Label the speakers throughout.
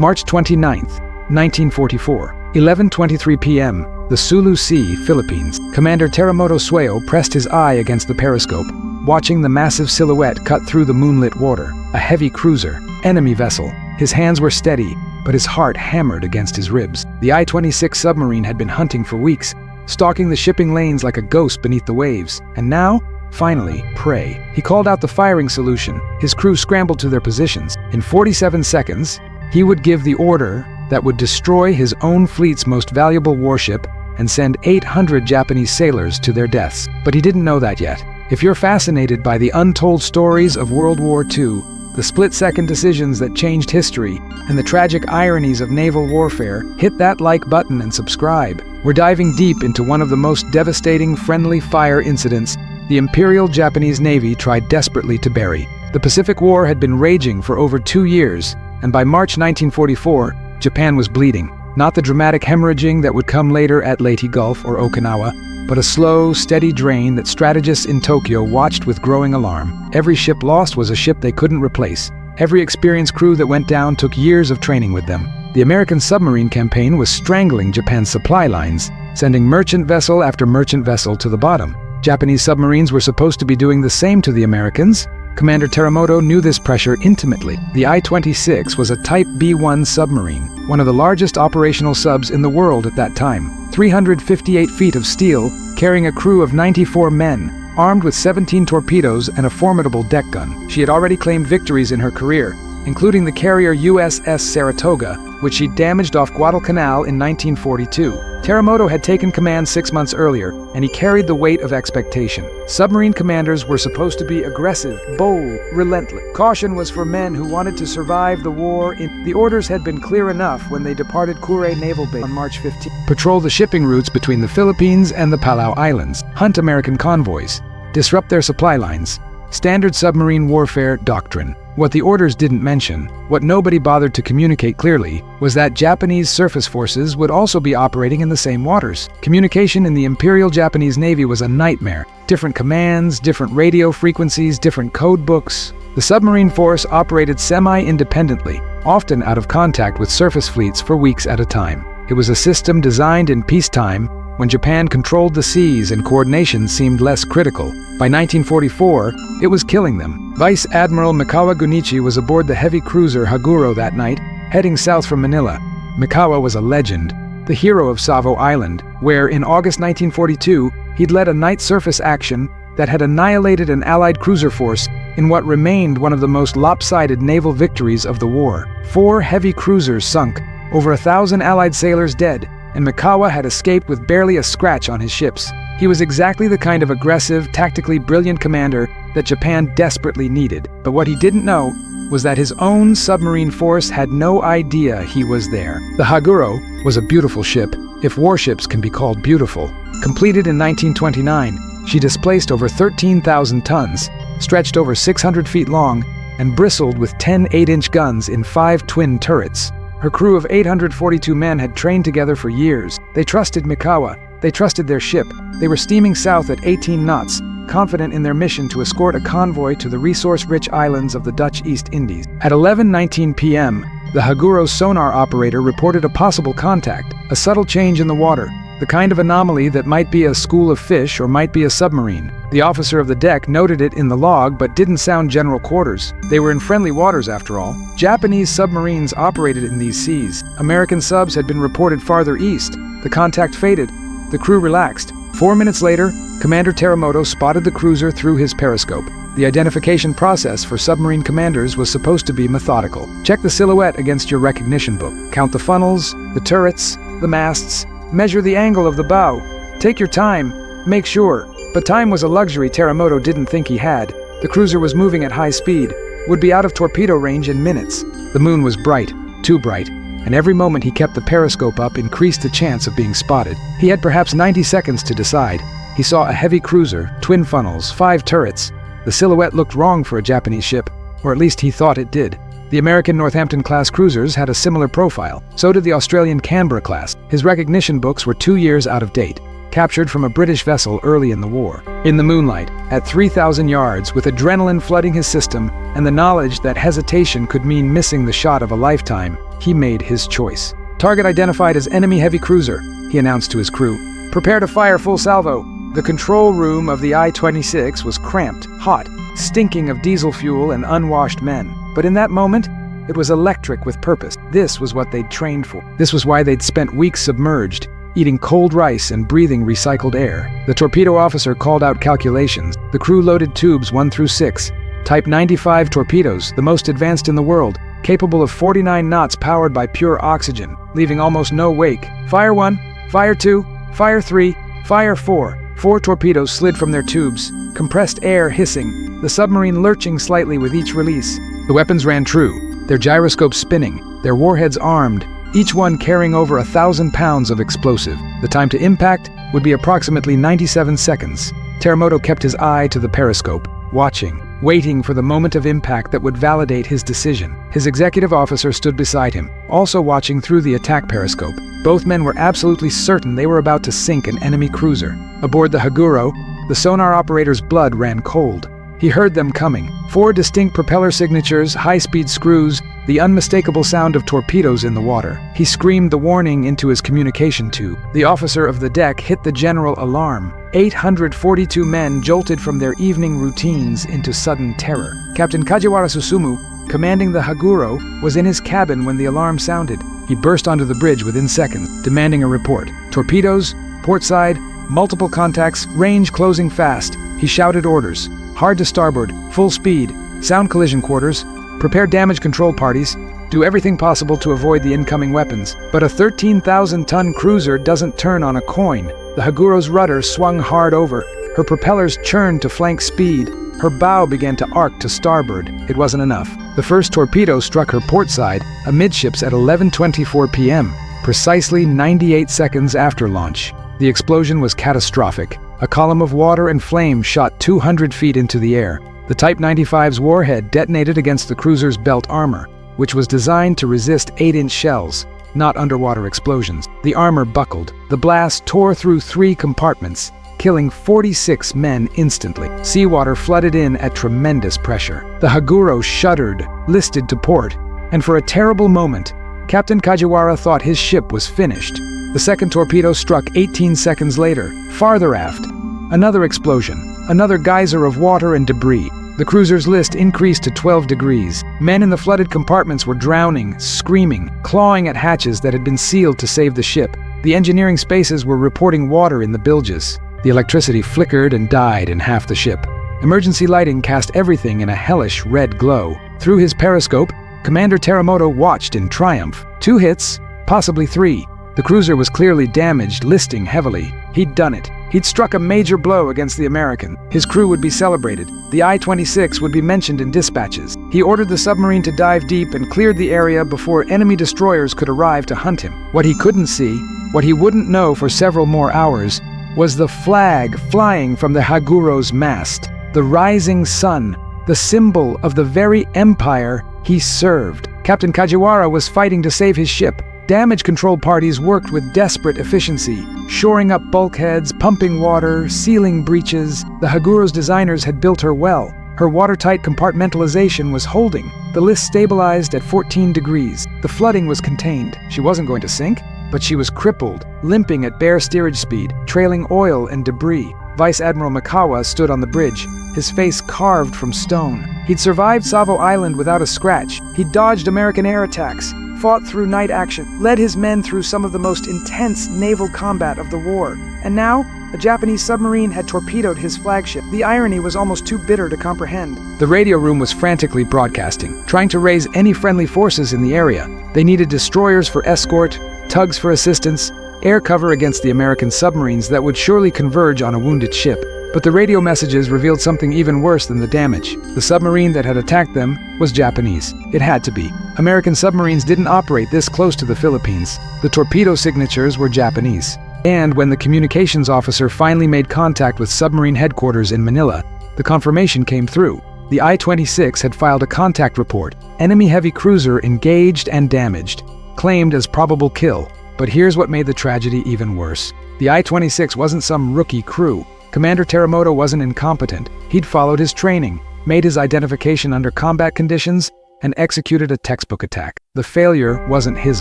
Speaker 1: March 29th, 1944, 11:23 p.m., the Sulu Sea, Philippines. Commander Terremoto Sueyo pressed his eye against the periscope, watching the massive silhouette cut through the moonlit water. A heavy cruiser, enemy vessel. His hands were steady, but his heart hammered against his ribs. The I-26 submarine had been hunting for weeks, stalking the shipping lanes like a ghost beneath the waves. And now, finally, prey. He called out the firing solution. His crew scrambled to their positions. In 47 seconds, he would give the order that would destroy his own fleet's most valuable warship and send 800 Japanese sailors to their deaths. But he didn't know that yet. If you're fascinated by the untold stories of World War II, the split-second decisions that changed history, and the tragic ironies of naval warfare, hit that like button and subscribe. We're diving deep into one of the most devastating friendly fire incidents the Imperial Japanese Navy tried desperately to bury. The Pacific War had been raging for over 2 years, and by March 1944, Japan was bleeding. Not the dramatic hemorrhaging that would come later at Leyte Gulf or Okinawa, but a slow, steady drain that strategists in Tokyo watched with growing alarm. Every ship lost was a ship they couldn't replace. Every experienced crew that went down took years of training with them. The American submarine campaign was strangling Japan's supply lines, sending merchant vessel after merchant vessel to the bottom. Japanese submarines were supposed to be doing the same to the Americans. Commander Terremoto knew this pressure intimately. The I-26 was a Type B-1 submarine, one of the largest operational subs in the world at that time. 358 feet of steel, carrying a crew of 94 men, armed with 17 torpedoes and a formidable deck gun. She had already claimed victories in her career, including the carrier USS Saratoga, which she damaged off Guadalcanal in 1942. Terremoto had taken command 6 months earlier, and he carried the weight of expectation. Submarine commanders were supposed to be aggressive, bold, relentless. Caution was for men who wanted to survive the war. The orders had been clear enough when they departed Kure Naval Base on March 15. Patrol the shipping routes between the Philippines and the Palau Islands, hunt American convoys, disrupt their supply lines. Standard submarine warfare doctrine. What the orders didn't mention, what nobody bothered to communicate clearly, was that Japanese surface forces would also be operating in the same waters. Communication in the Imperial Japanese Navy was a nightmare. Different commands, different radio frequencies, different code books. The submarine force operated semi-independently, often out of contact with surface fleets for weeks at a time. It was a system designed in peacetime, when Japan controlled the seas and coordination seemed less critical. By 1944, it was killing them. Vice Admiral Mikawa Gunichi was aboard the heavy cruiser Haguro that night, heading south from Manila. Mikawa was a legend, the hero of Savo Island, where in August 1942, he'd led a night surface action that had annihilated an Allied cruiser force in what remained one of the most lopsided naval victories of the war. 4 heavy cruisers sunk, over 1,000 Allied sailors dead, and Mikawa had escaped with barely a scratch on his ships. He was exactly the kind of aggressive, tactically brilliant commander that Japan desperately needed. But what he didn't know was that his own submarine force had no idea he was there. The Haguro was a beautiful ship, if warships can be called beautiful. Completed in 1929, she displaced over 13,000 tons, stretched over 600 feet long, and bristled with 10 8-inch guns in 5 twin turrets. Her crew of 842 men had trained together for years. They trusted Mikawa. They trusted their ship. They were steaming south at 18 knots, confident in their mission to escort a convoy to the resource-rich islands of the Dutch East Indies. At 11:19 p.m., the Haguro's sonar operator reported a possible contact, a subtle change in the water, the kind of anomaly that might be a school of fish or might be a submarine. The officer of the deck noted it in the log but didn't sound general quarters. They were in friendly waters after all. Japanese submarines operated in these seas. American subs had been reported farther east. The contact faded. The crew relaxed. 4 minutes later, Commander Terremoto spotted the cruiser through his periscope. The identification process for submarine commanders was supposed to be methodical. Check the silhouette against your recognition book. Count the funnels, the turrets, the masts. Measure the angle of the bow. Take your time. Make sure. But time was a luxury Terremoto didn't think he had. The cruiser was moving at high speed, would be out of torpedo range in minutes. The moon was bright, too bright, and every moment he kept the periscope up increased the chance of being spotted. He had perhaps 90 seconds to decide. He saw a heavy cruiser, twin funnels, 5 turrets. The silhouette looked wrong for a Japanese ship, or at least he thought it did. The American Northampton-class cruisers had a similar profile. So did the Australian Canberra-class. His recognition books were 2 years out of date, captured from a British vessel early in the war. In the moonlight, at 3,000 yards, with adrenaline flooding his system and the knowledge that hesitation could mean missing the shot of a lifetime, He made his choice. "Target identified as enemy heavy cruiser," he announced to his crew. "Prepare to fire full salvo." The control room of the I-26 was cramped, hot, stinking of diesel fuel and unwashed men. But in that moment, it was electric with purpose. This was what they'd trained for. This was why they'd spent weeks submerged, eating cold rice and breathing recycled air. The torpedo officer called out calculations. The crew loaded tubes 1 through 6. Type 95 torpedoes, the most advanced in the world, capable of 49 knots powered by pure oxygen, leaving almost no wake. Fire 1, fire 2, fire 3, fire 4. 4 torpedoes slid from their tubes, compressed air hissing, the submarine lurching slightly with each release. The weapons ran true, their gyroscopes spinning, their warheads armed, each one carrying over 1,000 pounds of explosive. The time to impact would be approximately 97 seconds. Teramoto kept his eye to the periscope, watching, waiting for the moment of impact that would validate his decision. His executive officer stood beside him, also watching through the attack periscope. Both men were absolutely certain they were about to sink an enemy cruiser. Aboard the Haguro, the sonar operator's blood ran cold. He heard them coming. 4 distinct propeller signatures, high-speed screws, the unmistakable sound of torpedoes in the water. He screamed the warning into his communication tube. The officer of the deck hit the general alarm. 842 men jolted from their evening routines into sudden terror. Captain Kajiwara Susumu, commanding the Haguro, was in his cabin when the alarm sounded. He burst onto the bridge within seconds, demanding a report. Torpedoes, port side, multiple contacts, range closing fast. He shouted orders. Hard to starboard, full speed, sound collision quarters, prepare damage control parties, do everything possible to avoid the incoming weapons. But a 13,000-ton cruiser doesn't turn on a coin. The Haguro's rudder swung hard over. Her propellers churned to flank speed. Her bow began to arc to starboard. It wasn't enough. The first torpedo struck her port side, amidships at 11:24 p.m., precisely 98 seconds after launch. The explosion was catastrophic. A column of water and flame shot 200 feet into the air. The Type 95's warhead detonated against the cruiser's belt armor, which was designed to resist 8-inch shells, not underwater explosions. The armor buckled. The blast tore through 3 compartments, killing 46 men instantly. Seawater flooded in at tremendous pressure. The Haguro shuddered, listed to port, and for a terrible moment, Captain Kajiwara thought his ship was finished. The second torpedo struck 18 seconds later, farther aft. Another explosion, another geyser of water and debris. The cruiser's list increased to 12 degrees. Men in the flooded compartments were drowning, screaming, clawing at hatches that had been sealed to save the ship. The engineering spaces were reporting water in the bilges. The electricity flickered and died in half the ship. Emergency lighting cast everything in a hellish red glow. Through his periscope, Commander Teramoto watched in triumph. 2 hits, possibly 3. The cruiser was clearly damaged, listing heavily. He'd done it. He'd struck a major blow against the American. His crew would be celebrated. The I-26 would be mentioned in dispatches. He ordered the submarine to dive deep and cleared the area before enemy destroyers could arrive to hunt him. What he couldn't see, what he wouldn't know for several more hours, was the flag flying from the Haguro's mast. The rising sun, the symbol of the very empire he served. Captain Kajiwara was fighting to save his ship. Damage control parties worked with desperate efficiency, shoring up bulkheads, pumping water, sealing breaches. The Haguro's designers had built her well. Her watertight compartmentalization was holding. The list stabilized at 14 degrees. The flooding was contained. She wasn't going to sink, but she was crippled, limping at bare steerage speed, trailing oil and debris. Vice Admiral Mikawa stood on the bridge, his face carved from stone. He'd survived Savo Island without a scratch. He'd dodged American air attacks, fought through night action, led his men through some of the most intense naval combat of the war. And now, a Japanese submarine had torpedoed his flagship. The irony was almost too bitter to comprehend. The radio room was frantically broadcasting, trying to raise any friendly forces in the area. They needed destroyers for escort, tugs for assistance, air cover against the American submarines that would surely converge on a wounded ship. But the radio messages revealed something even worse than the damage. The submarine that had attacked them was Japanese. It had to be. American submarines didn't operate this close to the Philippines. The torpedo signatures were Japanese. And when the communications officer finally made contact with submarine headquarters in Manila, the confirmation came through. The I-26 had filed a contact report. Enemy heavy cruiser engaged and damaged. Claimed as probable kill. But here's what made the tragedy even worse. The I-26 wasn't some rookie crew. Commander Teramoto wasn't incompetent. He'd followed his training, made his identification under combat conditions, and executed a textbook attack. The failure wasn't his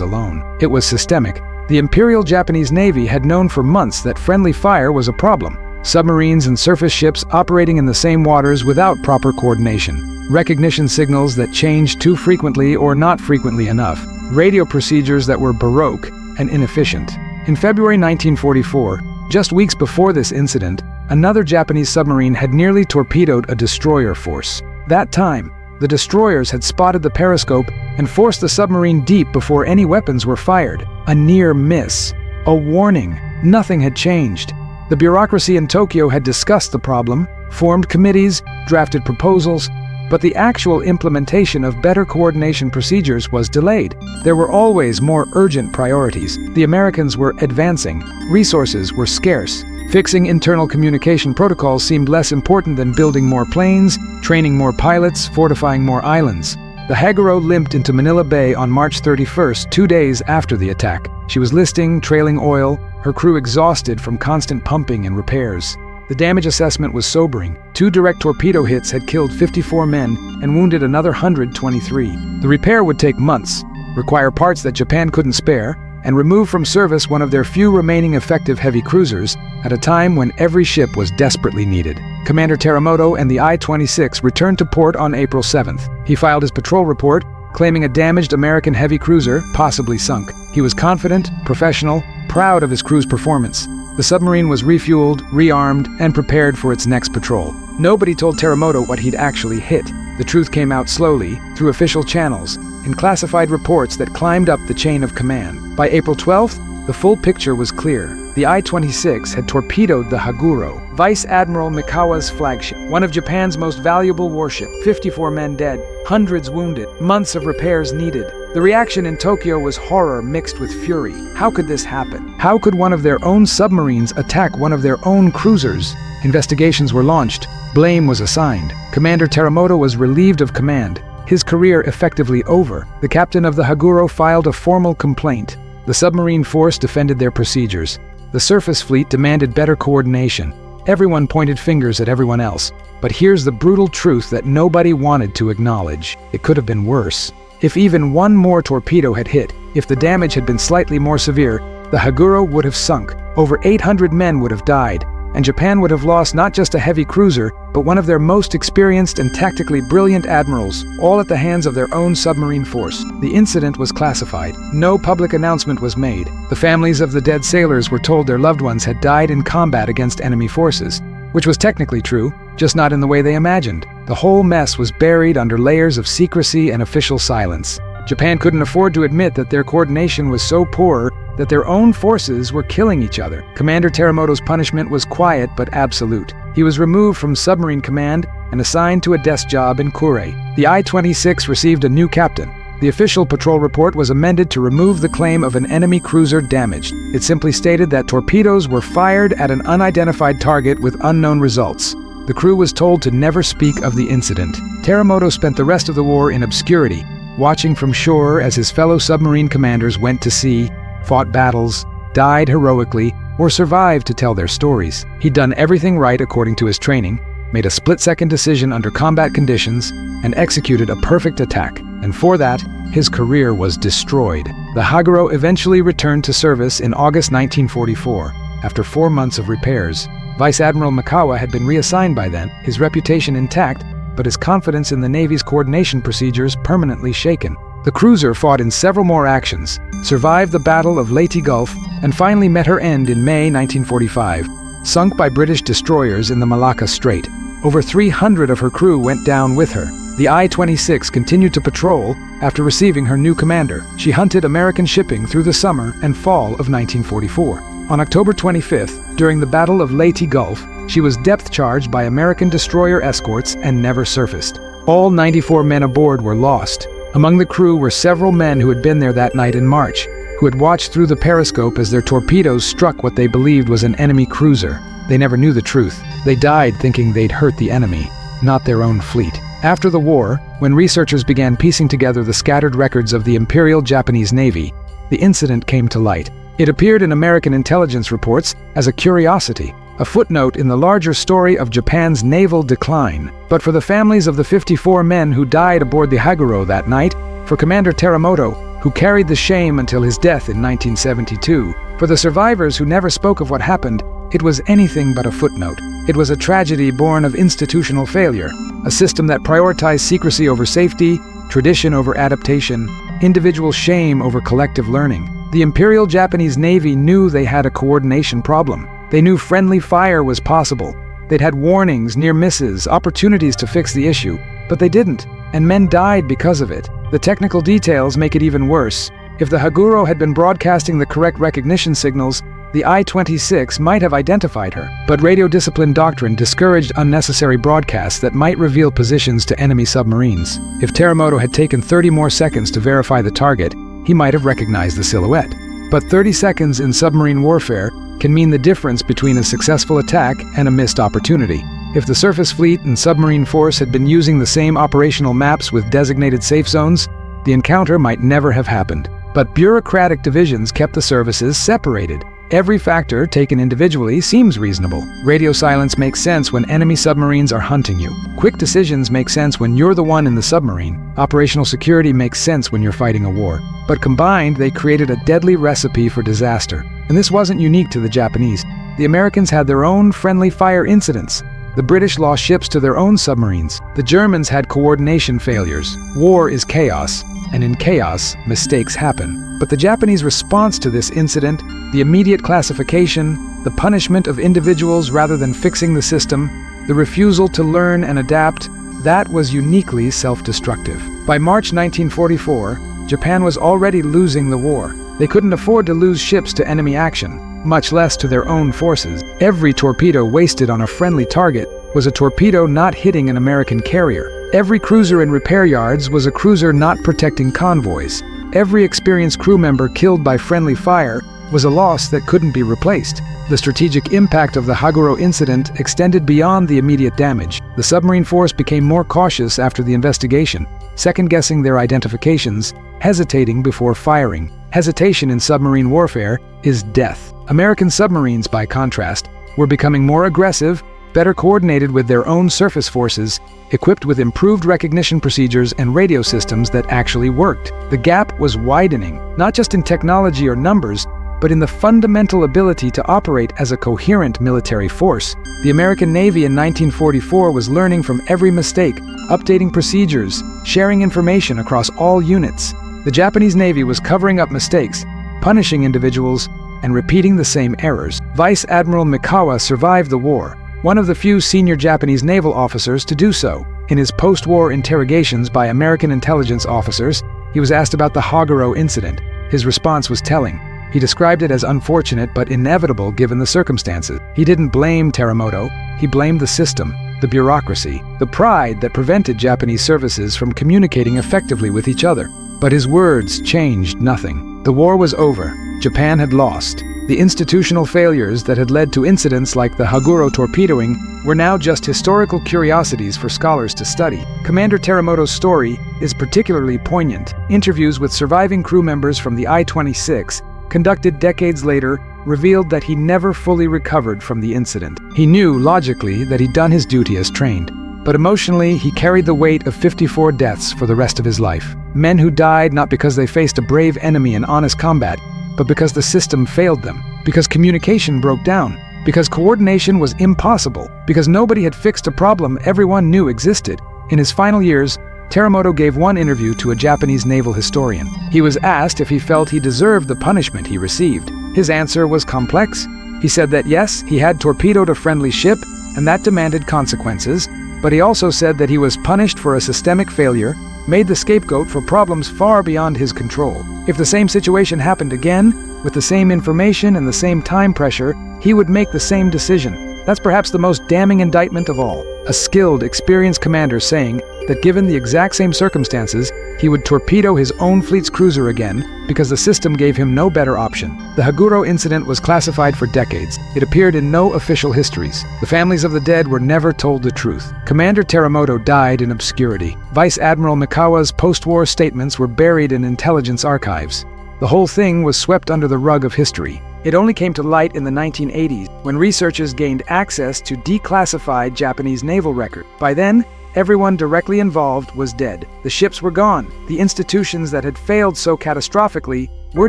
Speaker 1: alone. It was systemic. The Imperial Japanese Navy had known for months that friendly fire was a problem. Submarines and surface ships operating in the same waters without proper coordination. Recognition signals that changed too frequently or not frequently enough. Radio procedures that were baroque and inefficient. In February 1944, just weeks before this incident, another Japanese submarine had nearly torpedoed a destroyer force. That time, the destroyers had spotted the periscope and forced the submarine deep before any weapons were fired. A near miss. A warning. Nothing had changed. The bureaucracy in Tokyo had discussed the problem, formed committees, drafted proposals, but the actual implementation of better coordination procedures was delayed. There were always more urgent priorities. The Americans were advancing. Resources were scarce. Fixing internal communication protocols seemed less important than building more planes, training more pilots, fortifying more islands. The Haguro limped into Manila Bay on March 31st, 2 days after the attack. She was listing, trailing oil, her crew exhausted from constant pumping and repairs. The damage assessment was sobering. 2 direct torpedo hits had killed 54 men and wounded another 123. The repair would take months, require parts that Japan couldn't spare, and remove from service one of their few remaining effective heavy cruisers at a time when every ship was desperately needed. Commander Teramoto and the I-26 returned to port on April 7th. He filed his patrol report, claiming a damaged American heavy cruiser, possibly sunk. He was confident, professional, proud of his crew's performance. The submarine was refueled, rearmed, and prepared for its next patrol. Nobody told Teramoto what he'd actually hit. The truth came out slowly, through official channels, in classified reports that climbed up the chain of command. By April 12th, the full picture was clear. The I-26 had torpedoed the Haguro, Vice Admiral Mikawa's flagship, one of Japan's most valuable warships. 54 men dead, hundreds wounded, months of repairs needed. The reaction in Tokyo was horror mixed with fury. How could this happen? How could one of their own submarines attack one of their own cruisers? Investigations were launched. Blame was assigned. Commander Teramoto was relieved of command, his career effectively over. The captain of the Haguro filed a formal complaint. The submarine force defended their procedures. The surface fleet demanded better coordination. Everyone pointed fingers at everyone else. But here's the brutal truth that nobody wanted to acknowledge. It could have been worse. If even one more torpedo had hit, if the damage had been slightly more severe, the Haguro would have sunk. Over 800 men would have died, and Japan would have lost not just a heavy cruiser, but one of their most experienced and tactically brilliant admirals, all at the hands of their own submarine force. The incident was classified. No public announcement was made. The families of the dead sailors were told their loved ones had died in combat against enemy forces, which was technically true, just not in the way they imagined. The whole mess was buried under layers of secrecy and official silence. Japan couldn't afford to admit that their coordination was so poor that their own forces were killing each other. Commander Teramoto's punishment was quiet but absolute. He was removed from submarine command and assigned to a desk job in Kure. The I-26 received a new captain. The official patrol report was amended to remove the claim of an enemy cruiser damaged. It simply stated that torpedoes were fired at an unidentified target with unknown results. The crew was told to never speak of the incident. Teramoto spent the rest of the war in obscurity, watching from shore as his fellow submarine commanders went to sea, fought battles, died heroically, or survived to tell their stories. He'd done everything right according to his training, made a split-second decision under combat conditions, and executed a perfect attack. And for that, his career was destroyed. The Haguro eventually returned to service in August 1944, after 4 months of repairs. Vice Admiral Mikawa had been reassigned by then, his reputation intact, but his confidence in the Navy's coordination procedures permanently shaken. The cruiser fought in several more actions, survived the Battle of Leyte Gulf, and finally met her end in May 1945, sunk by British destroyers in the Malacca Strait. Over 300 of her crew went down with her. The I-26 continued to patrol after receiving her new commander. She hunted American shipping through the summer and fall of 1944. On October 25th, during the Battle of Leyte Gulf, she was depth-charged by American destroyer escorts and never surfaced. All 94 men aboard were lost. Among the crew were several men who had been there that night in March, who had watched through the periscope as their torpedoes struck what they believed was an enemy cruiser. They never knew the truth. They died thinking they'd hurt the enemy, not their own fleet. After the war, when researchers began piecing together the scattered records of the Imperial Japanese Navy, the incident came to light. It appeared in American intelligence reports as a curiosity, a footnote in the larger story of Japan's naval decline. But for the families of the 54 men who died aboard the Haguro that night, for Commander Teramoto, who carried the shame until his death in 1972, for the survivors who never spoke of what happened, it was anything but a footnote. It was a tragedy born of institutional failure, a system that prioritized secrecy over safety, tradition over adaptation, individual shame over collective learning. The Imperial Japanese Navy knew they had a coordination problem. They knew friendly fire was possible. They'd had warnings, near misses, opportunities to fix the issue, but they didn't, and men died because of it. The technical details make it even worse. If the Haguro had been broadcasting the correct recognition signals, the I-26 might have identified her, but radio discipline doctrine discouraged unnecessary broadcasts that might reveal positions to enemy submarines. If Teramoto had taken 30 more seconds to verify the target, he might have recognized the silhouette. But 30 seconds in submarine warfare can mean the difference between a successful attack and a missed opportunity. If the surface fleet and submarine force had been using the same operational maps with designated safe zones, the encounter might never have happened. But bureaucratic divisions kept the services separated. Every factor taken individually seems reasonable. Radio silence makes sense when enemy submarines are hunting you. Quick decisions make sense when you're the one in the submarine. Operational security makes sense when you're fighting a war. But combined, they created a deadly recipe for disaster. And this wasn't unique to the Japanese. The Americans had their own friendly fire incidents. The British lost ships to their own submarines. The Germans had coordination failures. War is chaos, and in chaos, mistakes happen. But the Japanese response to this incident, the immediate classification, the punishment of individuals rather than fixing the system, the refusal to learn and adapt, that was uniquely self-destructive. By March 1944, Japan was already losing the war. They couldn't afford to lose ships to enemy action, much less to their own forces. Every torpedo wasted on a friendly target was a torpedo not hitting an American carrier. Every cruiser in repair yards was a cruiser not protecting convoys. Every experienced crew member killed by friendly fire was a loss that couldn't be replaced. The strategic impact of the Haguro incident extended beyond the immediate damage. The submarine force became more cautious after the investigation, second-guessing their identifications, hesitating before firing. Hesitation in submarine warfare is death. American submarines, by contrast, were becoming more aggressive, better coordinated with their own surface forces, equipped with improved recognition procedures and radio systems that actually worked. The gap was widening, not just in technology or numbers, but in the fundamental ability to operate as a coherent military force. The American Navy in 1944 was learning from every mistake, updating procedures, sharing information across all units. The Japanese Navy was covering up mistakes, punishing individuals, and repeating the same errors. Vice Admiral Mikawa survived the war, one of the few senior Japanese naval officers to do so. In his post-war interrogations by American intelligence officers, he was asked about the Haguro incident. His response was telling. He described it as unfortunate but inevitable given the circumstances. He didn't blame Teramoto, he blamed the system, the bureaucracy, the pride that prevented Japanese services from communicating effectively with each other. But his words changed nothing. The war was over. Japan had lost. The institutional failures that had led to incidents like the Haguro torpedoing were now just historical curiosities for scholars to study. Commander Teramoto's story is particularly poignant. Interviews with surviving crew members from the I-26, conducted decades later, revealed that he never fully recovered from the incident. He knew, logically, that he'd done his duty as trained. But emotionally, he carried the weight of 54 deaths for the rest of his life. Men who died not because they faced a brave enemy in honest combat, but because the system failed them, because communication broke down, because coordination was impossible, because nobody had fixed a problem everyone knew existed. In his final years, Teramoto gave one interview to a Japanese naval historian. He was asked if he felt he deserved the punishment he received. His answer was complex. He said that yes, he had torpedoed a friendly ship, and that demanded consequences, but he also said that he was punished for a systemic failure, made the scapegoat for problems far beyond his control. If the same situation happened again, with the same information and the same time pressure, he would make the same decision. That's perhaps the most damning indictment of all. A skilled, experienced commander saying that given the exact same circumstances, he would torpedo his own fleet's cruiser again because the system gave him no better option. The Haguro incident was classified for decades. It appeared in no official histories. The families of the dead were never told the truth. Commander Teramoto died in obscurity. Vice Admiral Mikawa's post-war statements were buried in intelligence archives. The whole thing was swept under the rug of history. It only came to light in the 1980s, when researchers gained access to declassified Japanese naval records. By then, everyone directly involved was dead. The ships were gone. The institutions that had failed so catastrophically were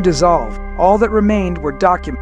Speaker 1: dissolved. All that remained were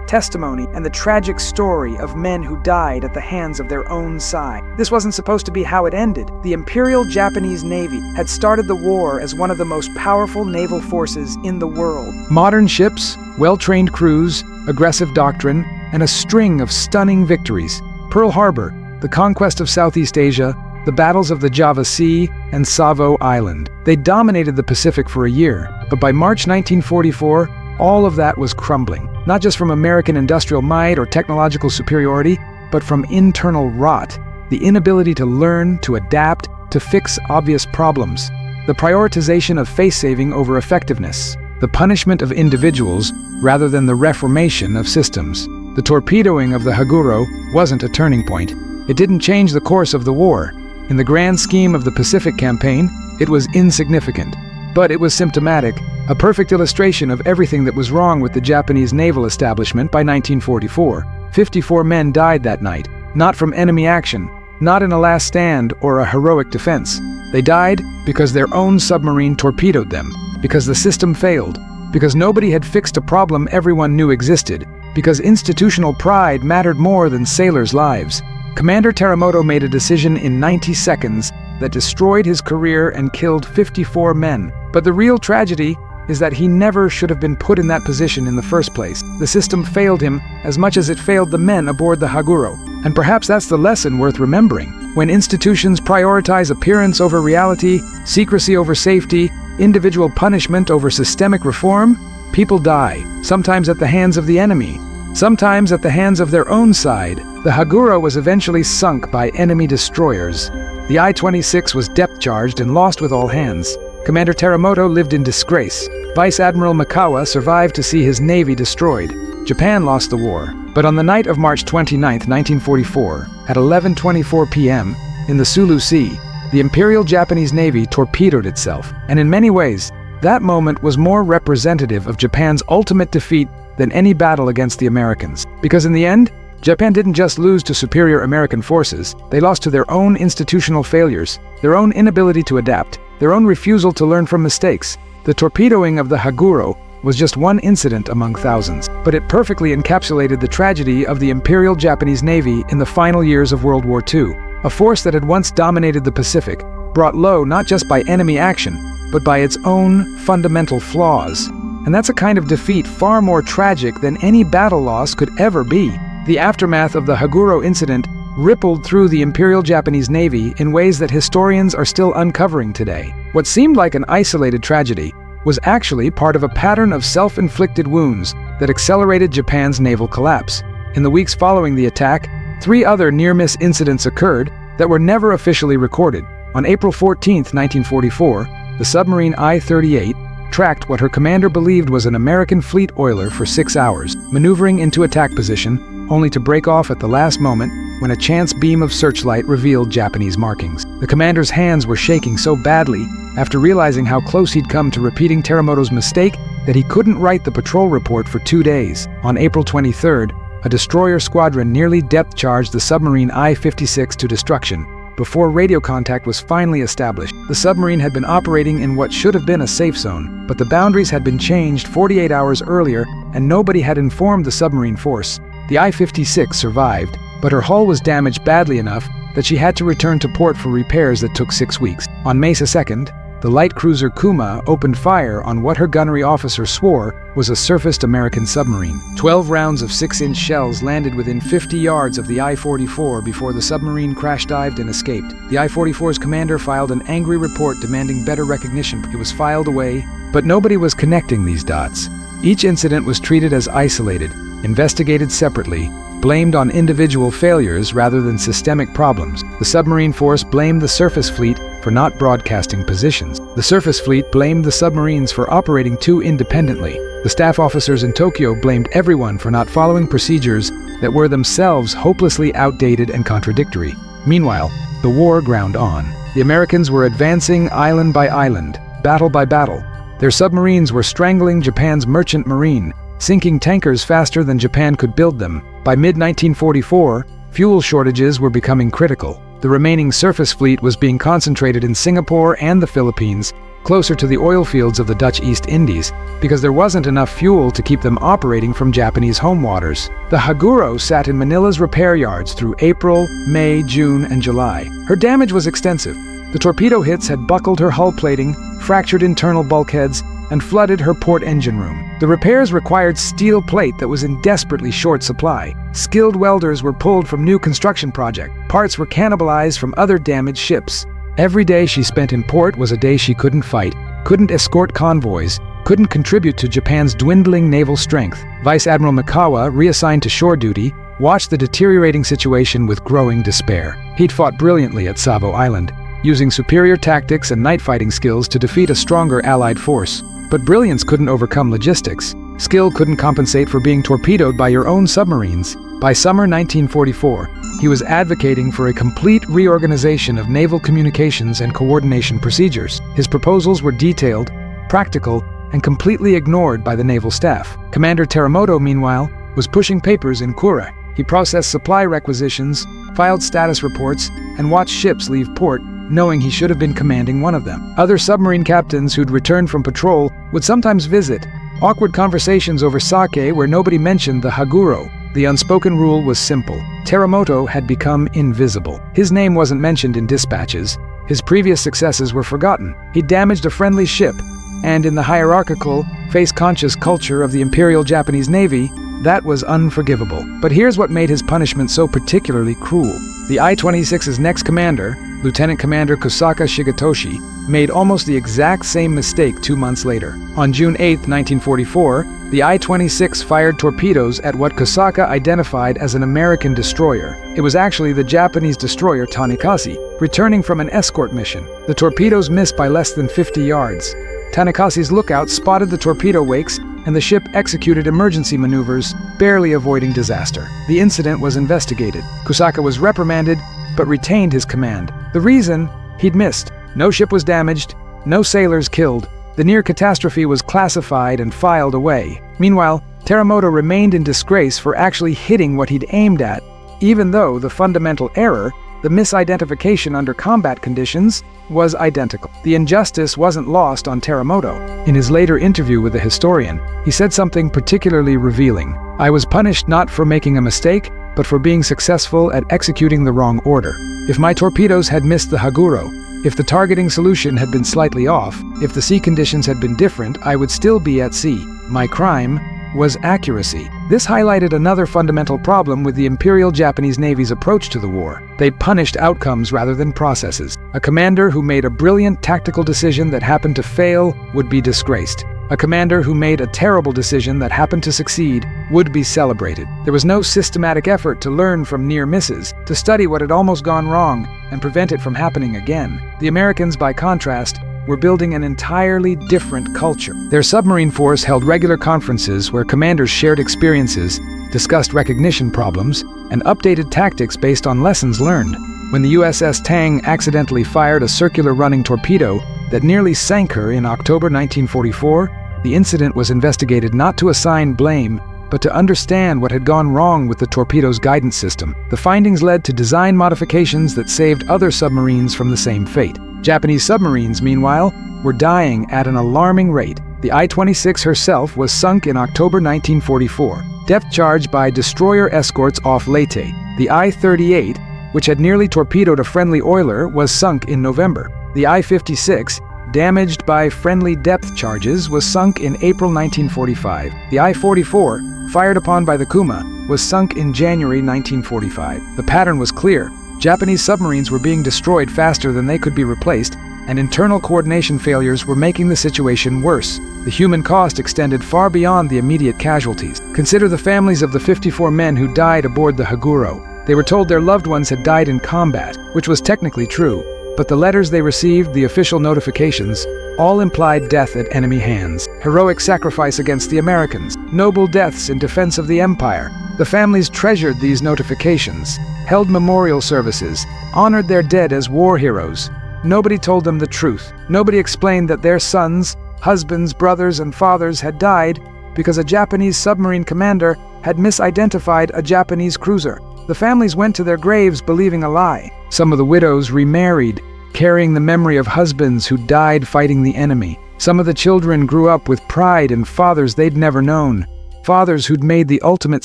Speaker 1: testimony, and the tragic story of men who died at the hands of their own side. This wasn't supposed to be how it ended. The Imperial Japanese Navy had started the war as one of the most powerful naval forces in the world. Modern ships, well-trained crews, aggressive doctrine, and a string of stunning victories. Pearl Harbor, the conquest of Southeast Asia, the battles of the Java Sea and Savo Island. They dominated the Pacific for a year, but by March 1944, all of that was crumbling. Not just from American industrial might or technological superiority, but from internal rot, the inability to learn, to adapt, to fix obvious problems, the prioritization of face-saving over effectiveness, the punishment of individuals rather than the reformation of systems. The torpedoing of the Haguro wasn't a turning point. It didn't change the course of the war. In the grand scheme of the Pacific campaign, it was insignificant. But it was symptomatic, a perfect illustration of everything that was wrong with the Japanese naval establishment by 1944. 54 men died that night, not from enemy action, not in a last stand or a heroic defense. They died because their own submarine torpedoed them, because the system failed, because nobody had fixed a problem everyone knew existed, because institutional pride mattered more than sailors' lives. Commander Teramoto made a decision in 90 seconds that destroyed his career and killed 54 men. But the real tragedy is that he never should have been put in that position in the first place. The system failed him as much as it failed the men aboard the Haguro. And perhaps that's the lesson worth remembering. When institutions prioritize appearance over reality, secrecy over safety, individual punishment over systemic reform, people die, sometimes at the hands of the enemy, sometimes at the hands of their own side. The Haguro was eventually sunk by enemy destroyers. The I-26 was depth-charged and lost with all hands. Commander Teramoto lived in disgrace. Vice Admiral Mikawa survived to see his navy destroyed. Japan lost the war. But on the night of March 29, 1944, at 11:24 p.m., in the Sulu Sea, the Imperial Japanese Navy torpedoed itself. And in many ways, that moment was more representative of Japan's ultimate defeat than any battle against the Americans. Because in the end, Japan didn't just lose to superior American forces, they lost to their own institutional failures, their own inability to adapt, their own refusal to learn from mistakes. The torpedoing of the Haguro was just one incident among thousands, but it perfectly encapsulated the tragedy of the Imperial Japanese Navy in the final years of World War II, a force that had once dominated the Pacific, brought low not just by enemy action, but by its own fundamental flaws. And that's a kind of defeat far more tragic than any battle loss could ever be. The aftermath of the Haguro incident rippled through the Imperial Japanese Navy in ways that historians are still uncovering today. What seemed like an isolated tragedy was actually part of a pattern of self-inflicted wounds that accelerated Japan's naval collapse. In the weeks following the attack, 3 other near-miss incidents occurred that were never officially recorded. On April 14, 1944, the submarine I-38 tracked what her commander believed was an American fleet oiler for 6 hours, maneuvering into attack position, only to break off at the last moment when a chance beam of searchlight revealed Japanese markings. The commander's hands were shaking so badly after realizing how close he'd come to repeating Teramoto's mistake that he couldn't write the patrol report for 2 days. On April 23rd, a destroyer squadron nearly depth-charged the submarine I-56 to destruction. Before radio contact was finally established, the submarine had been operating in what should have been a safe zone, but the boundaries had been changed 48 hours earlier and nobody had informed the submarine force. The I-56 survived, but her hull was damaged badly enough that she had to return to port for repairs that took 6 weeks. On May 2nd, the light cruiser Kuma opened fire on what her gunnery officer swore was a surfaced American submarine. 12 rounds of 6-inch shells landed within 50 yards of the I-44 before the submarine crash-dived and escaped. The I-44's commander filed an angry report demanding better recognition. It was filed away, but nobody was connecting these dots. Each incident was treated as isolated, investigated separately, blamed on individual failures rather than systemic problems. The submarine force blamed the surface fleet for not broadcasting positions. The surface fleet blamed the submarines for operating too independently. The staff officers in Tokyo blamed everyone for not following procedures that were themselves hopelessly outdated and contradictory. Meanwhile, the war ground on. The Americans were advancing island by island, battle by battle. Their submarines were strangling Japan's merchant marine, sinking tankers faster than Japan could build them. By mid-1944, fuel shortages were becoming critical. The remaining surface fleet was being concentrated in Singapore and the Philippines, closer to the oil fields of the Dutch East Indies, because there wasn't enough fuel to keep them operating from Japanese home waters. The Haguro sat in Manila's repair yards through April, May, June, and July. Her damage was extensive. The torpedo hits had buckled her hull plating, fractured internal bulkheads, and flooded her port engine room. The repairs required steel plate that was in desperately short supply. Skilled welders were pulled from new construction projects. Parts were cannibalized from other damaged ships. Every day she spent in port was a day she couldn't fight, couldn't escort convoys, couldn't contribute to Japan's dwindling naval strength. Vice Admiral Mikawa, reassigned to shore duty, watched the deteriorating situation with growing despair. He'd fought brilliantly at Savo Island, using superior tactics and night fighting skills to defeat a stronger Allied force. But brilliance couldn't overcome logistics. Skill couldn't compensate for being torpedoed by your own submarines. By summer 1944, he was advocating for a complete reorganization of naval communications and coordination procedures. His proposals were detailed, practical, and completely ignored by the naval staff. Commander Teramoto, meanwhile, was pushing papers in Kure. He processed supply requisitions, filed status reports, and watched ships leave port, knowing he should have been commanding one of them. Other submarine captains who'd returned from patrol would sometimes visit. Awkward conversations over sake where nobody mentioned the Haguro. The unspoken rule was simple. Teramoto had become invisible. His name wasn't mentioned in dispatches. His previous successes were forgotten. He damaged a friendly ship, and in the hierarchical, face-conscious culture of the Imperial Japanese Navy, that was unforgivable. But here's what made his punishment so particularly cruel. The I-26's next commander, Lieutenant Commander Kosaka Shigetoshi, made almost the exact same mistake 2 months later. On June 8, 1944, the I-26 fired torpedoes at what Kosaka identified as an American destroyer. It was actually the Japanese destroyer Tanikaze, returning from an escort mission. The torpedoes missed by less than 50 yards. Tanikaze's lookout spotted the torpedo wakes, and the ship executed emergency maneuvers, barely avoiding disaster. The incident was investigated. Kosaka was reprimanded, but retained his command. The reason? He'd missed. No ship was damaged, no sailors killed. The near catastrophe was classified and filed away. Meanwhile, Teramoto remained in disgrace for actually hitting what he'd aimed at, even though the fundamental error, the misidentification under combat conditions, was identical. The injustice wasn't lost on Teramoto. In his later interview with a historian, he said something particularly revealing. "I was punished not for making a mistake, but for being successful at executing the wrong order. If my torpedoes had missed the Haguro, if the targeting solution had been slightly off, if the sea conditions had been different, I would still be at sea. My crime was accuracy." This highlighted another fundamental problem with the Imperial Japanese Navy's approach to the war. They punished outcomes rather than processes. A commander who made a brilliant tactical decision that happened to fail would be disgraced. A commander who made a terrible decision that happened to succeed would be celebrated. There was no systematic effort to learn from near misses, to study what had almost gone wrong, and prevent it from happening again. The Americans, by contrast, were building an entirely different culture. Their submarine force held regular conferences where commanders shared experiences, discussed recognition problems, and updated tactics based on lessons learned. When the USS Tang accidentally fired a circular running torpedo that nearly sank her in October 1944, the incident was investigated not to assign blame, but to understand what had gone wrong with the torpedo's guidance system. The findings led to design modifications that saved other submarines from the same fate. Japanese submarines, meanwhile, were dying at an alarming rate. The I-26 herself was sunk in October 1944, depth charged by destroyer escorts off Leyte. The I-38, which had nearly torpedoed a friendly oiler, was sunk in November. The I-56, damaged by friendly depth charges, was sunk in April 1945. The I-44, fired upon by the Kuma, was sunk in January 1945. The pattern was clear. Japanese submarines were being destroyed faster than they could be replaced, and internal coordination failures were making the situation worse. The human cost extended far beyond the immediate casualties. Consider the families of the 54 men who died aboard the Haguro. They were told their loved ones had died in combat, which was technically true, but the letters they received, the official notifications, all implied death at enemy hands. Heroic sacrifice against the Americans, noble deaths in defense of the Empire. The families treasured these notifications, held memorial services, honored their dead as war heroes. Nobody told them the truth. Nobody explained that their sons, husbands, brothers, and fathers had died because a Japanese submarine commander had misidentified a Japanese cruiser. The families went to their graves believing a lie. Some of the widows remarried, carrying the memory of husbands who died fighting the enemy. Some of the children grew up with pride in fathers they'd never known, fathers who'd made the ultimate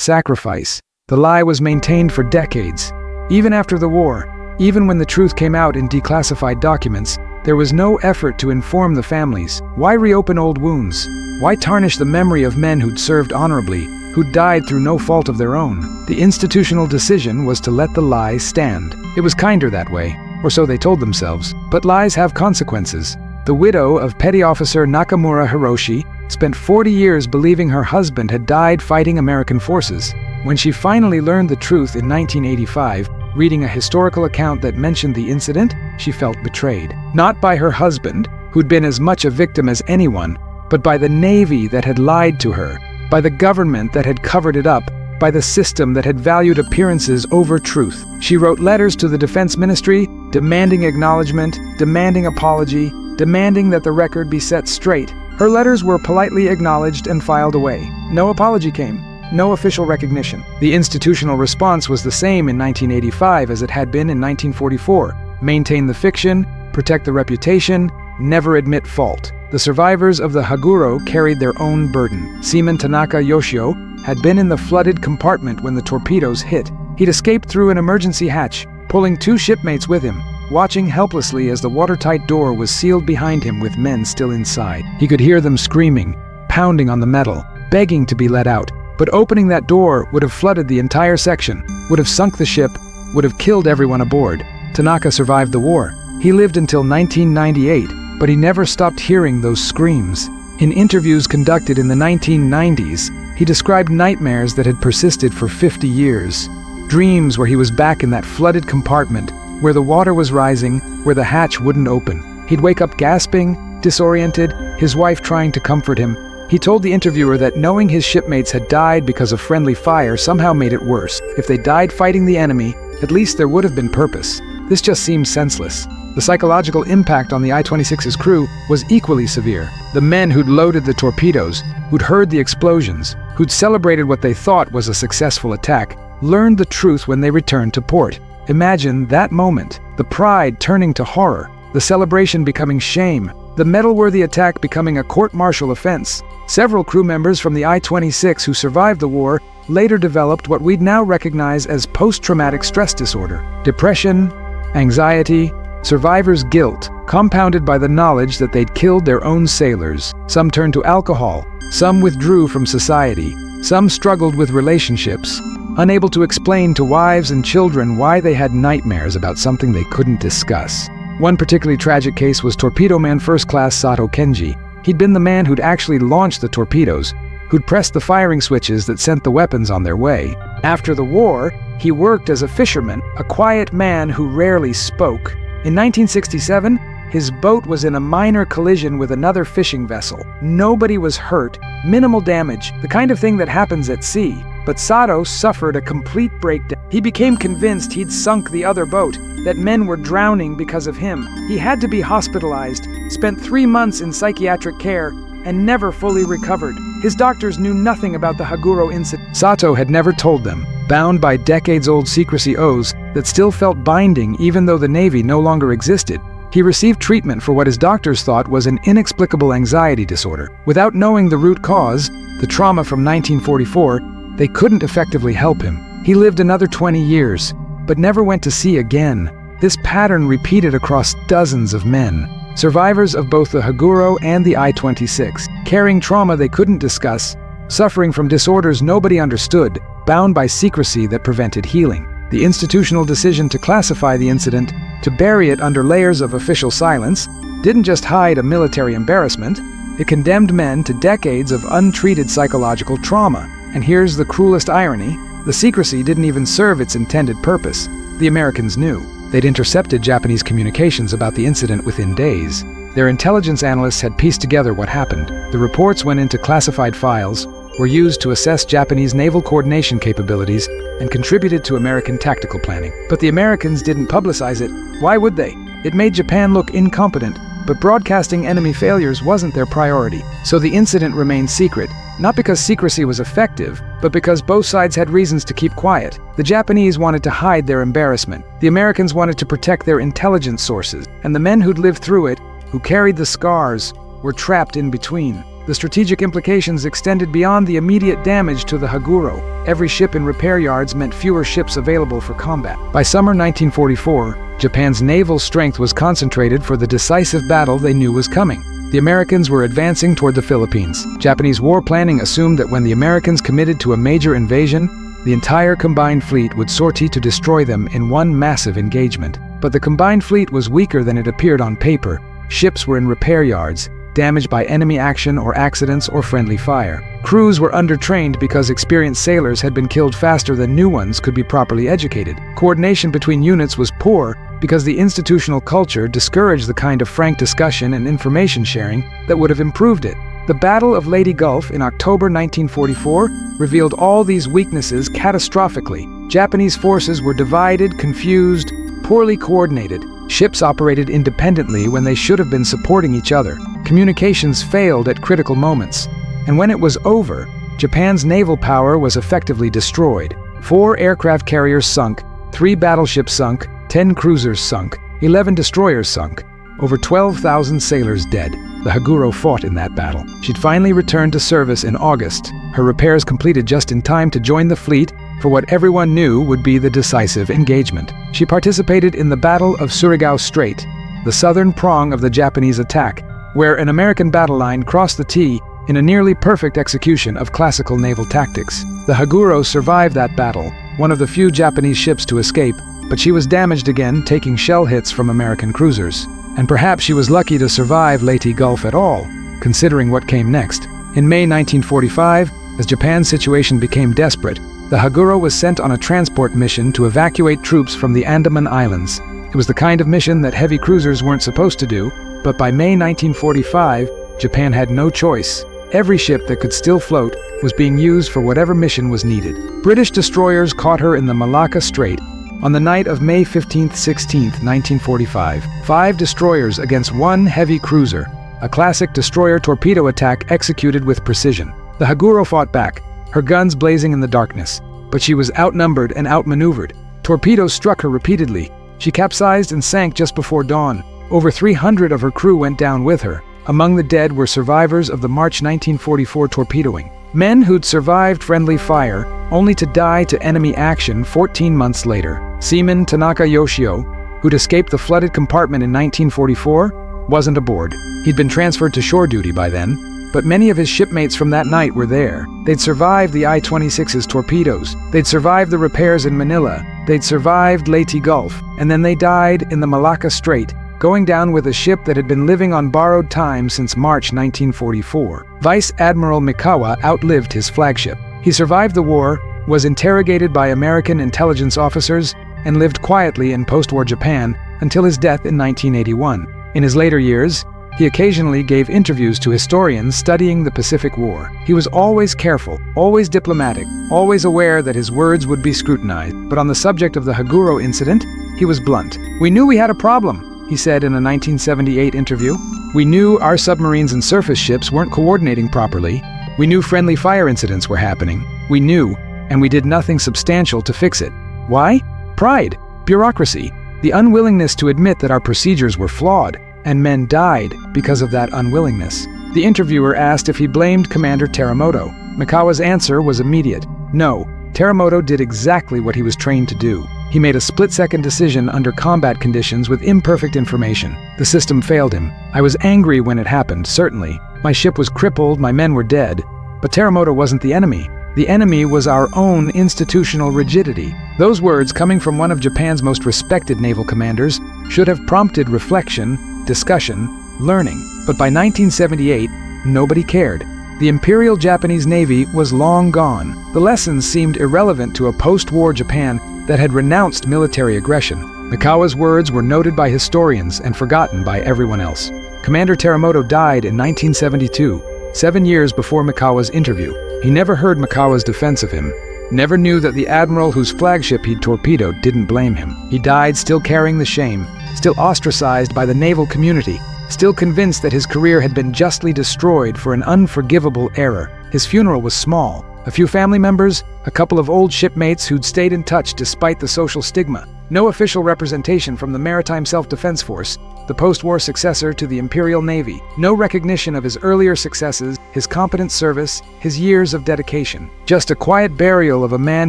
Speaker 1: sacrifice. The lie was maintained for decades. Even after the war, even when the truth came out in declassified documents, there was no effort to inform the families. Why reopen old wounds? Why tarnish the memory of men who'd served honorably, who'd died through no fault of their own? The institutional decision was to let the lie stand. It was kinder that way, or so they told themselves. But lies have consequences. The widow of Petty Officer Nakamura Hiroshi spent 40 years believing her husband had died fighting American forces. When she finally learned the truth in 1985, reading a historical account that mentioned the incident, she felt betrayed. Not by her husband, who'd been as much a victim as anyone, but by the Navy that had lied to her, by the government that had covered it up, by the system that had valued appearances over truth. She wrote letters to the Defense Ministry, demanding acknowledgement, demanding apology, demanding that the record be set straight. Her letters were politely acknowledged and filed away. No apology came. No official recognition. The institutional response was the same in 1985 as it had been in 1944. Maintain the fiction, protect the reputation, never admit fault. The survivors of the Haguro carried their own burden. Seaman Tanaka Yoshio had been in the flooded compartment when the torpedoes hit. He'd escaped through an emergency hatch, pulling 2 shipmates with him, watching helplessly as the watertight door was sealed behind him with men still inside. He could hear them screaming, pounding on the metal, begging to be let out. But opening that door would have flooded the entire section, would have sunk the ship, would have killed everyone aboard. Tanaka survived the war. He lived until 1998, but he never stopped hearing those screams. In interviews conducted in the 1990s, he described nightmares that had persisted for 50 years. Dreams where he was back in that flooded compartment, where the water was rising, where the hatch wouldn't open. He'd wake up gasping, disoriented, his wife trying to comfort him. He told the interviewer that knowing his shipmates had died because of friendly fire somehow made it worse. If they died fighting the enemy, at least there would have been purpose. This just seemed senseless. The psychological impact on the I-26's crew was equally severe. The men who'd loaded the torpedoes, who'd heard the explosions, who'd celebrated what they thought was a successful attack, learned the truth when they returned to port. Imagine that moment, the pride turning to horror, the celebration becoming shame, the medal-worthy attack becoming a court-martial offense. Several crew members from the I-26 who survived the war later developed what we'd now recognize as post-traumatic stress disorder. Depression, anxiety, survivor's guilt, compounded by the knowledge that they'd killed their own sailors. Some turned to alcohol, some withdrew from society, some struggled with relationships, unable to explain to wives and children why they had nightmares about something they couldn't discuss. One particularly tragic case was Torpedo Man First Class Sato Kenji. He'd been the man who'd actually launched the torpedoes, who'd pressed the firing switches that sent the weapons on their way. After the war, he worked as a fisherman, a quiet man who rarely spoke. In 1967, his boat was in a minor collision with another fishing vessel. Nobody was hurt, minimal damage, the kind of thing that happens at sea. But Sato suffered a complete breakdown. He became convinced he'd sunk the other boat, that men were drowning because of him. He had to be hospitalized, spent 3 months in psychiatric care, and never fully recovered. His doctors knew nothing about the Haguro incident. Sato had never told them, bound by decades-old secrecy oaths that still felt binding even though the Navy no longer existed. He received treatment for what his doctors thought was an inexplicable anxiety disorder. Without knowing the root cause, the trauma from 1944, they couldn't effectively help him. He lived another 20 years, but never went to sea again. This pattern repeated across dozens of men, survivors of both the Haguro and the I-26, carrying trauma they couldn't discuss, suffering from disorders nobody understood, bound by secrecy that prevented healing. The institutional decision to classify the incident, to bury it under layers of official silence, didn't just hide a military embarrassment, it condemned men to decades of untreated psychological trauma. And here's the cruelest irony, the secrecy didn't even serve its intended purpose. The Americans knew. They'd intercepted Japanese communications about the incident within days. Their intelligence analysts had pieced together what happened. The reports went into classified files, were used to assess Japanese naval coordination capabilities, and contributed to American tactical planning. But the Americans didn't publicize it. Why would they? It made Japan look incompetent, but broadcasting enemy failures wasn't their priority. So the incident remained secret, Not because secrecy was effective, but because both sides had reasons to keep quiet. The Japanese wanted to hide their embarrassment. The Americans wanted to protect their intelligence sources. And the men who'd lived through it, who carried the scars, were trapped in between. The strategic implications extended beyond the immediate damage to the Haguro. Every ship in repair yards meant fewer ships available for combat. By summer 1944, Japan's naval strength was concentrated for the decisive battle they knew was coming. The Americans were advancing toward the Philippines. Japanese war planning assumed that when the Americans committed to a major invasion, the entire combined fleet would sortie to destroy them in one massive engagement. But the combined fleet was weaker than it appeared on paper. Ships were in repair yards, damaged by enemy action or accidents or friendly fire. Crews were undertrained because experienced sailors had been killed faster than new ones could be properly educated. Coordination between units was poor because the institutional culture discouraged the kind of frank discussion and information sharing that would have improved it. The Battle of Leyte Gulf in October 1944 revealed all these weaknesses catastrophically. Japanese forces were divided, confused, poorly coordinated. Ships operated independently when they should have been supporting each other. Communications failed at critical moments. And when it was over, Japan's naval power was effectively destroyed. 4 aircraft carriers sunk, 3 battleships sunk, 10 cruisers sunk, 11 destroyers sunk, over 12,000 sailors dead. The Haguro fought in that battle. She'd finally returned to service in August, her repairs completed just in time to join the fleet for what everyone knew would be the decisive engagement. She participated in the Battle of Surigao Strait, the southern prong of the Japanese attack, where an American battle line crossed the T in a nearly perfect execution of classical naval tactics. The Haguro survived that battle, one of the few Japanese ships to escape, but she was damaged again, taking shell hits from American cruisers. And perhaps she was lucky to survive Leyte Gulf at all, considering what came next. In May 1945, as Japan's situation became desperate, the Haguro was sent on a transport mission to evacuate troops from the Andaman Islands. It was the kind of mission that heavy cruisers weren't supposed to do, but by May 1945, Japan had no choice. Every ship that could still float was being used for whatever mission was needed. British destroyers caught her in the Malacca Strait on the night of May 15th-16th, 1945. 5 destroyers against 1 heavy cruiser, a classic destroyer torpedo attack executed with precision. The Haguro fought back, her guns blazing in the darkness, but she was outnumbered and outmaneuvered. Torpedoes struck her repeatedly. She capsized and sank just before dawn. Over 300 of her crew went down with her. Among the dead were survivors of the March 1944 torpedoing. Men who'd survived friendly fire, only to die to enemy action 14 months later. Seaman Tanaka Yoshio, who'd escaped the flooded compartment in 1944, wasn't aboard. He'd been transferred to shore duty by then, but many of his shipmates from that night were there. They'd survived the I-26's torpedoes. They'd survived the repairs in Manila. They'd survived Leyte Gulf, and then they died in the Malacca Strait, going down with a ship that had been living on borrowed time since March 1944. Vice Admiral Mikawa outlived his flagship. He survived the war, was interrogated by American intelligence officers, and lived quietly in post-war Japan until his death in 1981. In his later years, he occasionally gave interviews to historians studying the Pacific War. He was always careful, always diplomatic, always aware that his words would be scrutinized. But on the subject of the Haguro incident, he was blunt. "We knew we had a problem," he said in a 1978 interview. "We knew our submarines and surface ships weren't coordinating properly. We knew friendly fire incidents were happening. We knew, and we did nothing substantial to fix it. Why? Pride, bureaucracy, the unwillingness to admit that our procedures were flawed, and men died because of that unwillingness." The interviewer asked if he blamed Commander Teramoto. Mikawa's answer was immediate. No, Teramoto did exactly what he was trained to do. He made a split-second decision under combat conditions with imperfect information. The system failed him. I was angry when it happened, certainly. My ship was crippled, my men were dead. But Teramoto wasn't the enemy. The enemy was our own institutional rigidity. Those words, coming from one of Japan's most respected naval commanders, should have prompted reflection, discussion, learning. But by 1978, nobody cared. The Imperial Japanese Navy was long gone. The lessons seemed irrelevant to a post-war Japan that had renounced military aggression. Mikawa's words were noted by historians and forgotten by everyone else. Commander Teramoto died in 1972, 7 years before Mikawa's interview. He never heard Mikawa's defense of him, never knew that the admiral whose flagship he'd torpedoed didn't blame him. He died still carrying the shame, still ostracized by the naval community, still convinced that his career had been justly destroyed for an unforgivable error. His funeral was small. A few family members, a couple of old shipmates who'd stayed in touch despite the social stigma. No official representation from the Maritime Self-Defense Force, the post-war successor to the Imperial Navy. No recognition of his earlier successes, his competent service, his years of dedication. Just a quiet burial of a man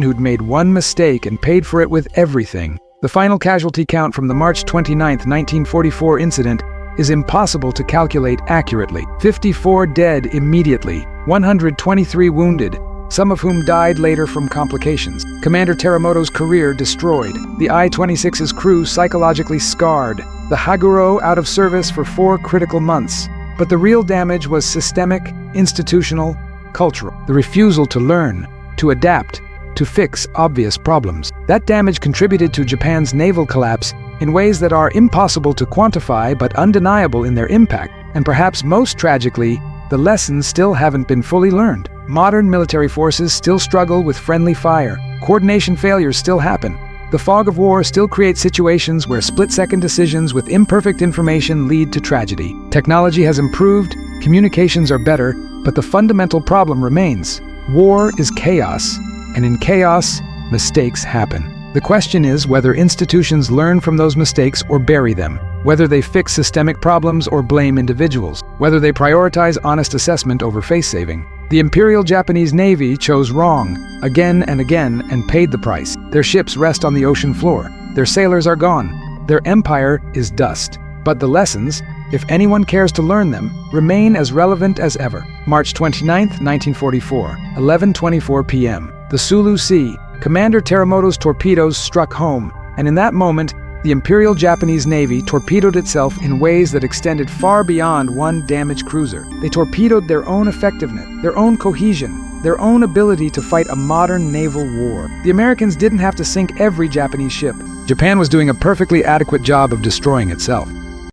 Speaker 1: who'd made one mistake and paid for it with everything. The final casualty count from the March 29, 1944 incident is impossible to calculate accurately. 54 dead immediately, 123 wounded, some of whom died later from complications. Commander Teramoto's career destroyed. The I-26's crew psychologically scarred. The Haguro out of service for 4 critical months. But the real damage was systemic, institutional, cultural. The refusal to learn, to adapt, to fix obvious problems. That damage contributed to Japan's naval collapse in ways that are impossible to quantify but undeniable in their impact. And perhaps most tragically, the lessons still haven't been fully learned. Modern military forces still struggle with friendly fire. Coordination failures still happen. The fog of war still creates situations where split-second decisions with imperfect information lead to tragedy. Technology has improved, communications are better, but the fundamental problem remains. War is chaos, and in chaos, mistakes happen. The question is whether institutions learn from those mistakes or bury them, whether they fix systemic problems or blame individuals, whether they prioritize honest assessment over face-saving. The Imperial Japanese Navy chose wrong, again and again, and paid the price. Their ships rest on the ocean floor. Their sailors are gone. Their empire is dust. But the lessons, if anyone cares to learn them, remain as relevant as ever. March 29, 1944, 11:24 p.m. The Sulu Sea, Commander Teramoto's torpedoes struck home, and in that moment, the Imperial Japanese Navy torpedoed itself in ways that extended far beyond one damaged cruiser. They torpedoed their own effectiveness, their own cohesion, their own ability to fight a modern naval war. The Americans didn't have to sink every Japanese ship. Japan was doing a perfectly adequate job of destroying itself.